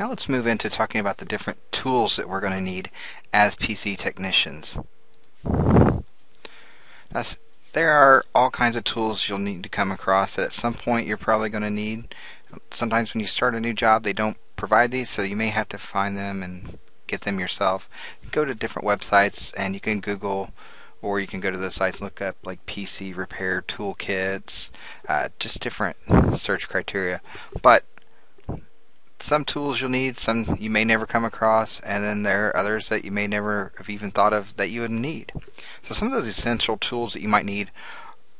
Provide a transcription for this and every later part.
Now let's move into talking about the different tools that we're going to need as PC technicians. That's, there are all kinds of tools you'll need to come across that at some point you're probably going to need. Sometimes when you start a new job they don't provide these, so you may have to find them and get them yourself. Go to different websites and you can Google, or you can go to those sites and look up like PC repair toolkits, just different search criteria. But some tools you'll need, some you may never come across, and then there are others that you may never have even thought of that you would need. So some of those essential tools that you might need,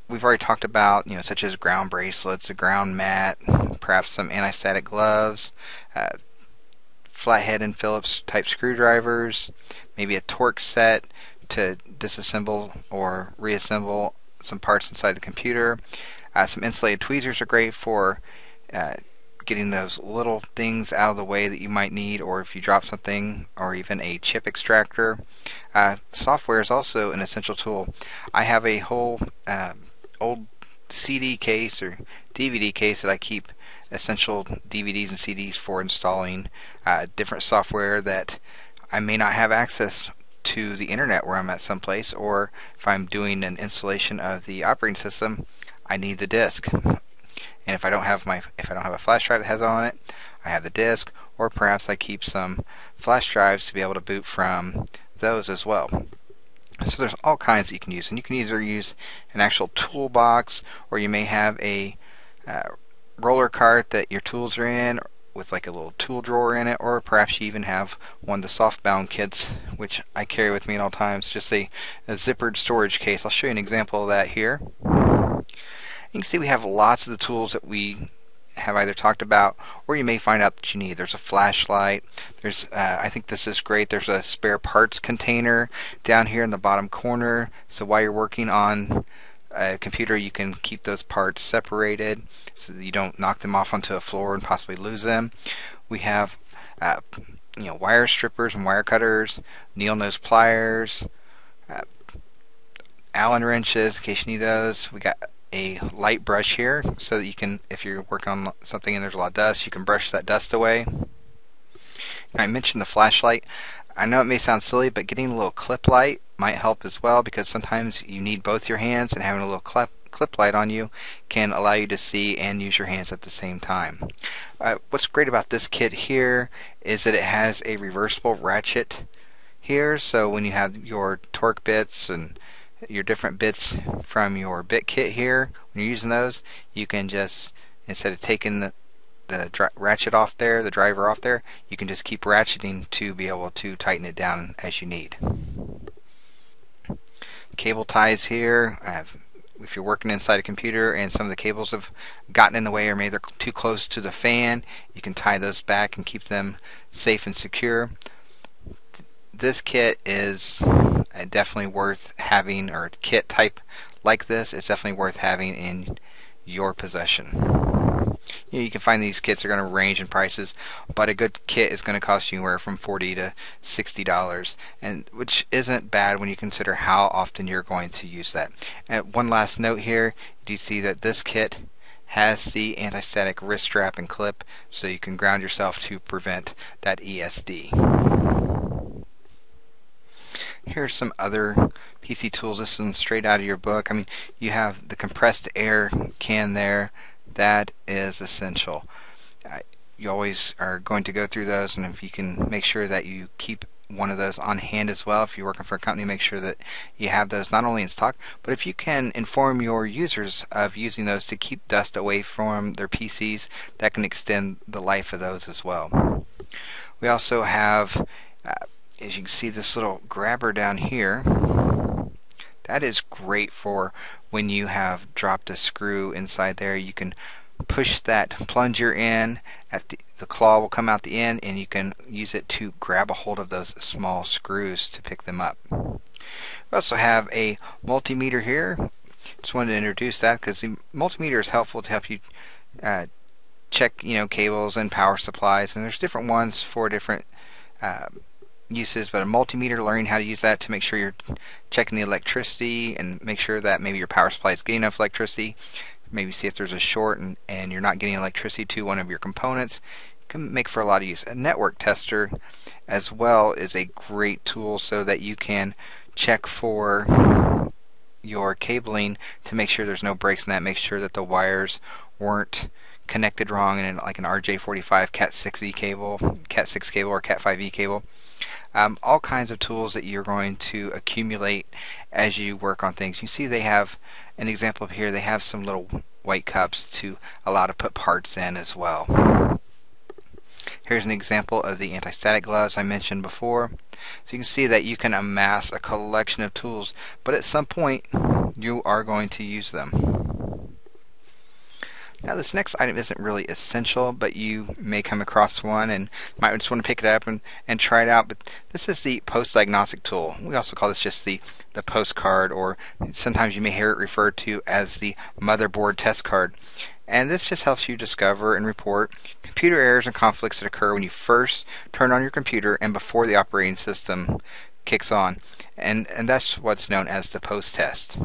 we've already talked about, such as ground bracelets, a ground mat, perhaps some anti-static gloves, flathead and Phillips type screwdrivers, maybe a torque set to disassemble or reassemble some parts inside the computer. Some insulated tweezers are great for getting those little things out of the way that you might need, or if you drop something, or even a chip extractor. Software is also an essential tool. I have a whole old CD case or DVD case that I keep essential DVDs and CDs for installing different software that I may not have access to the internet where I'm at someplace, or if I'm doing an installation of the operating system, I need the disk. And if I don't have a flash drive that has it on it, I have the disk, or perhaps I keep some flash drives to be able to boot from those as well. So there's all kinds that you can use, and you can either use an actual toolbox, or you may have a roller cart that your tools are in with like a little tool drawer in it, or perhaps you even have one of the softbound kits, which I carry with me at all times, just a zippered storage case. I'll show you an example of that here. You can see we have lots of the tools that we have either talked about, or you may find out that you need. There's a flashlight. There's, I think this is great. There's a spare parts container down here in the bottom corner. So while you're working on a computer, you can keep those parts separated so that you don't knock them off onto a floor and possibly lose them. We have, wire strippers and wire cutters, needle nose pliers, Allen wrenches in case you need those. We got a light brush here so that you can, if you're working on something and there's a lot of dust, you can brush that dust away. I mentioned the flashlight. I know it may sound silly, but getting a little clip light might help as well, because sometimes you need both your hands, and having a little clip light on you can allow you to see and use your hands at the same time. What's great about this kit here is that it has a reversible ratchet here, so when you have your torque bits and your different bits from your bit kit here, when you're using those, you can just, instead of taking the ratchet off there, the driver off there, you can just keep ratcheting to be able to tighten it down as you need. Cable ties here. If you're working inside a computer and some of the cables have gotten in the way, or maybe they're too close to the fan, you can tie those back and keep them safe and secure. This kit is definitely worth having, or a kit type like this is definitely worth having in your possession. You can find these kits are going to range in prices, but a good kit is going to cost you anywhere from $40 to $60, and which isn't bad when you consider how often you're going to use that. And one last note here, do you see that this kit has the anti-static wrist strap and clip, so you can ground yourself to prevent that ESD. Here's some other PC tools. This is straight out of your book. I mean, you have the compressed air can there. That is essential. You always are going to go through those, and if you can make sure that you keep one of those on hand as well. If you're working for a company, make sure that you have those not only in stock, but if you can inform your users of using those to keep dust away from their PCs, that can extend the life of those as well. We also have, as you can see, this little grabber down here. That is great for when you have dropped a screw inside there. You can push that plunger in, the claw will come out the end, and you can use it to grab a hold of those small screws to pick them up. We also have a multimeter here. Just wanted to introduce that because the multimeter is helpful to help you check cables and power supplies, and there's different ones for different uses, but a multimeter, learning how to use that to make sure you're checking the electricity and make sure that maybe your power supply is getting enough electricity. Maybe see if there's a short and you're not getting electricity to one of your components. can make for a lot of use. A network tester as well is a great tool so that you can check for your cabling to make sure there's no breaks in that, make sure that the wires weren't connected wrong in like an RJ45 Cat6E cable, Cat6 cable, or Cat5e cable. All kinds of tools that you're going to accumulate as you work on things. You see they have an example of here, they have some little white cups to allow to put parts in as well. Here's an example of the anti-static gloves I mentioned before. So you can see that you can amass a collection of tools, but at some point you are going to use them. Now this next item isn't really essential, but you may come across one and might just want to pick it up and try it out. But this is the post-diagnostic tool. We also call this just the postcard, or sometimes you may hear it referred to as the motherboard test card. And this just helps you discover and report computer errors and conflicts that occur when you first turn on your computer and before the operating system kicks on. And that's what's known as the post-test.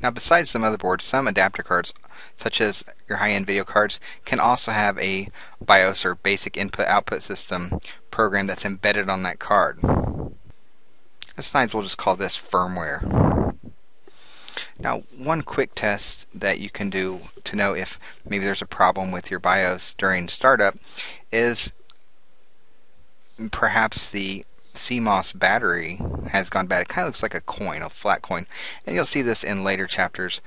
Now besides the motherboard, some adapter cards, such as your high-end video cards, can also have a BIOS, or basic input-output system program, that's embedded on that card. Sometimes we'll just call this firmware. Now, one quick test that you can do to know if maybe there's a problem with your BIOS during startup is perhaps the CMOS battery has gone bad. It kind of looks like a coin, a flat coin, and you'll see this in later chapters.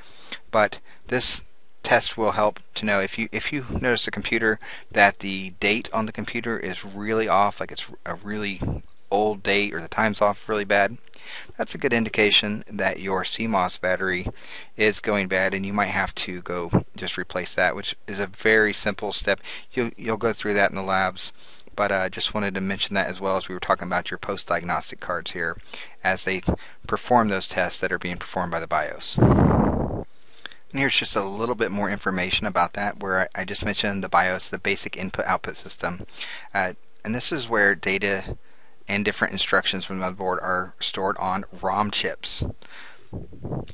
But this test will help to know if you notice a computer that the date on the computer is really off, like it's a really old date, or the time's off really bad. That's a good indication that your CMOS battery is going bad, and you might have to go just replace that, which is a very simple step. You'll go through that in the labs, but just wanted to mention that as well, as we were talking about your post-diagnostic cards here, as they perform those tests that are being performed by the BIOS. And here's just a little bit more information about that, where I just mentioned the BIOS, the basic input-output system, and this is where data and different instructions from the motherboard are stored on ROM chips.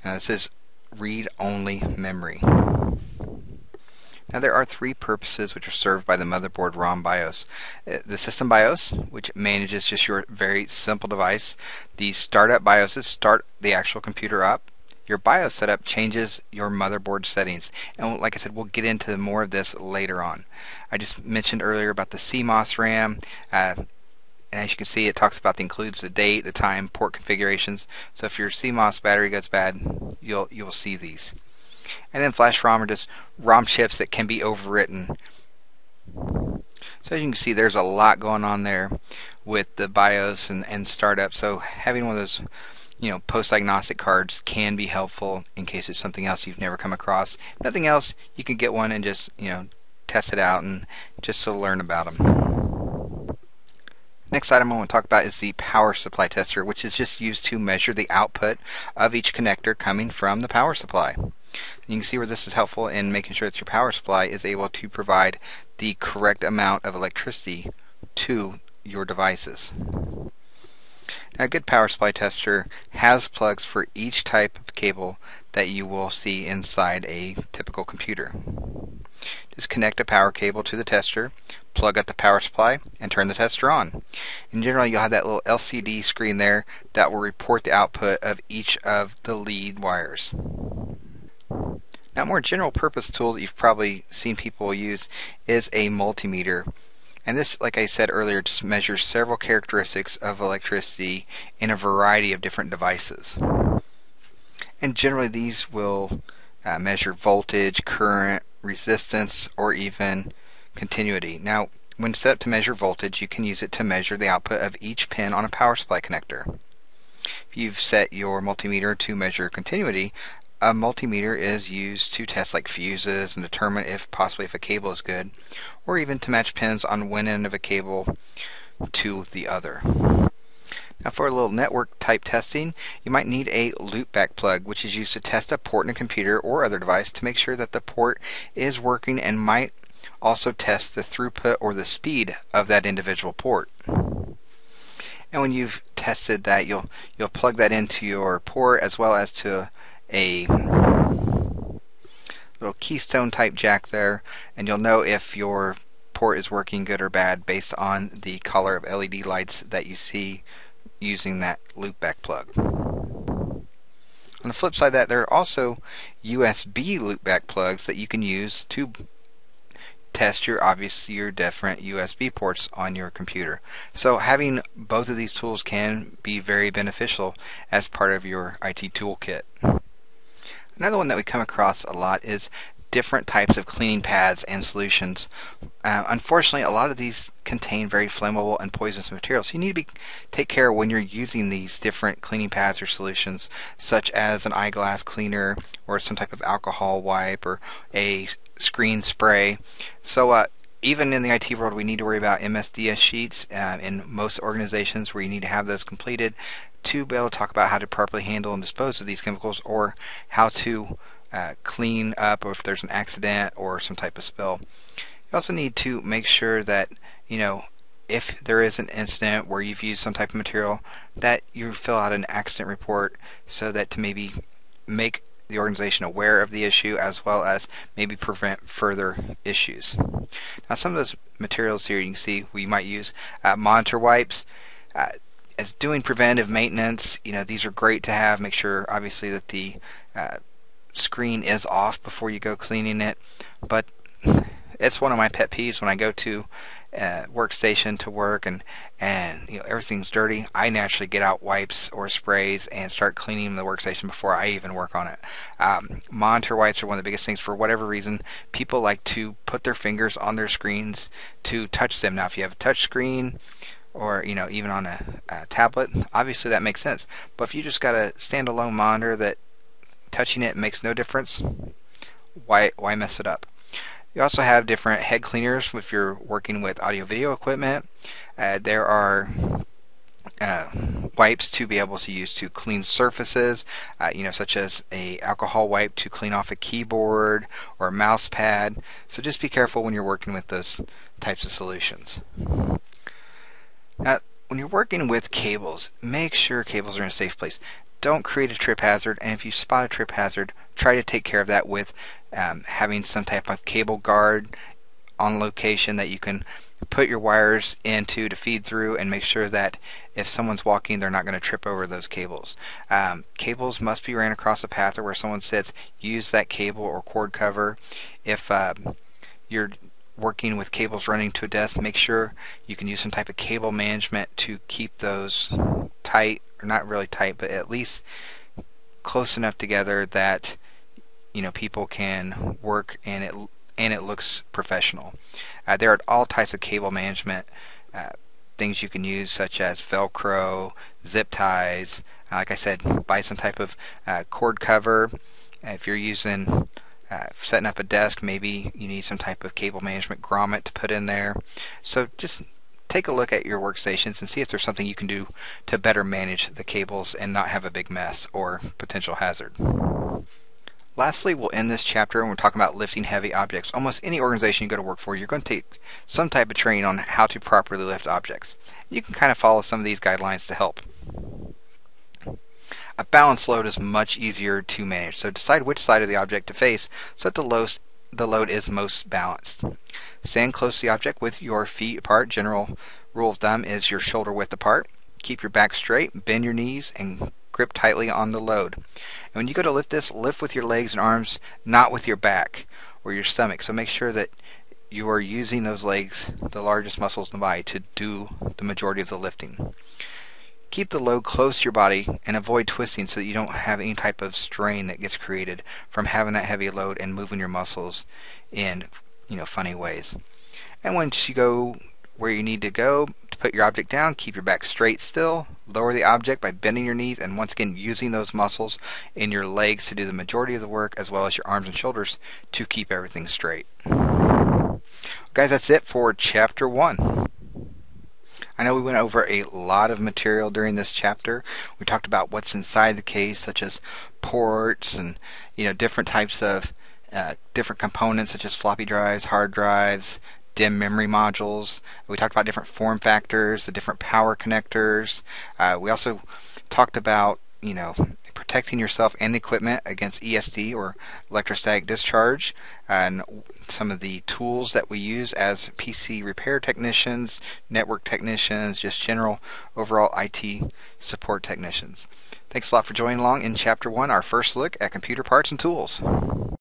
Now this is read-only memory. Now there are three purposes which are served by the motherboard ROM BIOS. The system BIOS, which manages just your very simple device. The startup BIOSes start the actual computer up. Your BIOS setup changes your motherboard settings. And like I said, we'll get into more of this later on. I just mentioned earlier about the CMOS RAM. And as you can see, it talks about includes the date, the time, port configurations. So if your CMOS battery goes bad, you'll see these. And then flash ROM are just ROM chips that can be overwritten. So as you can see, there's a lot going on there with the BIOS and startup. So having one of those, post-diagnostic cards can be helpful in case it's something else you've never come across. If nothing else, you can get one and just test it out and just to learn about them. Next item I want to talk about is the power supply tester, which is just used to measure the output of each connector coming from the power supply. You can see where this is helpful in making sure that your power supply is able to provide the correct amount of electricity to your devices. Now, a good power supply tester has plugs for each type of cable that you will see inside a typical computer. Just connect a power cable to the tester, plug up the power supply, and turn the tester on. In general, you'll have that little LCD screen there that will report the output of each of the lead wires. Now, a more general purpose tool that you've probably seen people use is a multimeter. And this, like I said earlier, just measures several characteristics of electricity in a variety of different devices. And generally these will measure voltage, current, resistance, or even continuity. Now, when set up to measure voltage, you can use it to measure the output of each pin on a power supply connector. If you've set your multimeter to measure continuity, a multimeter is used to test like fuses and determine if a cable is good, or even to match pins on one end of a cable to the other. Now, for a little network type testing, you might need a loopback plug, which is used to test a port in a computer or other device to make sure that the port is working, and might also test the throughput or the speed of that individual port. And when you've tested that, you'll plug that into your port as well as to a little keystone type jack there, and you'll know if your port is working good or bad based on the color of LED lights that you see using that loopback plug. On the flip side of that, there are also USB loopback plugs that you can use to test your different USB ports on your computer. So having both of these tools can be very beneficial as part of your IT toolkit. Another one that we come across a lot is different types of cleaning pads and solutions. Unfortunately, a lot of these contain very flammable and poisonous materials. So you need to take care when you're using these different cleaning pads or solutions, such as an eyeglass cleaner or some type of alcohol wipe or a screen spray. So even in the IT world, we need to worry about MSDS sheets in most organizations where you need to have those completed to be able to talk about how to properly handle and dispose of these chemicals, or how to clean up or if there's an accident or some type of spill. You also need to make sure that, if there is an incident where you've used some type of material, that you fill out an accident report so that to maybe make the organization aware of the issue as well as maybe prevent further issues. Now, some of those materials here you can see we might use monitor wipes. As doing preventive maintenance, these are great to have. Make sure obviously that the screen is off before you go cleaning it, but it's one of my pet peeves when I go to workstation to work and everything's dirty. I naturally get out wipes or sprays and start cleaning the workstation before I even work on it. Monitor wipes are one of the biggest things. For whatever reason, people like to put their fingers on their screens to touch them. Now, if you have a touch screen or even on a tablet, obviously that makes sense. But if you just got a standalone monitor that touching it makes no difference, why mess it up? You also have different head cleaners if you're working with audio-video equipment. There are wipes to be able to use to clean surfaces, such as a alcohol wipe to clean off a keyboard or a mouse pad. So just be careful when you're working with those types of solutions. Now, when you're working with cables, make sure cables are in a safe place. Don't create a trip hazard, and if you spot a trip hazard, try to take care of that with having some type of cable guard on location that you can put your wires into to feed through, and make sure that if someone's walking, they're not going to trip over those cables. Cables must be ran across a path or where someone sits. Use that cable or cord cover. If you're working with cables running to a desk, make sure you can use some type of cable management to keep those tight, or not really tight, but at least close enough together that people can work and it looks professional. There are all types of cable management things you can use, such as Velcro, zip ties. Like I said, buy some type of cord cover. If you're using setting up a desk, maybe you need some type of cable management grommet to put in there. So just take a look at your workstations and see if there's something you can do to better manage the cables and not have a big mess or potential hazard. Lastly, we'll end this chapter and we're talking about lifting heavy objects. Almost any organization you go to work for, you're going to take some type of training on how to properly lift objects. You can kind of follow some of these guidelines to help. A balanced load is much easier to manage, so decide which side of the object to face so that the load is most balanced. Stand close to the object with your feet apart. General rule of thumb is your shoulder width apart. Keep your back straight, bend your knees, and grip tightly on the load. And when you go to lift this, lift with your legs and arms, not with your back or your stomach. So make sure that you are using those legs, the largest muscles in the body, to do the majority of the lifting. Keep the load close to your body and avoid twisting so that you don't have any type of strain that gets created from having that heavy load and moving your muscles in funny ways. And once you go where you need to go to put your object down, keep your back straight still. Lower the object by bending your knees and once again using those muscles in your legs to do the majority of the work, as well as your arms and shoulders to keep everything straight. Guys, that's it for Chapter 1. I know we went over a lot of material during this chapter. We talked about what's inside the case, such as ports and different types of different components, such as floppy drives, hard drives, DIMM memory modules. We talked about different form factors, the different power connectors. We also talked about protecting yourself and the equipment against ESD or electrostatic discharge, and some of the tools that we use as PC repair technicians, network technicians, just general overall IT support technicians. Thanks a lot for joining along in Chapter 1, our first look at computer parts and tools.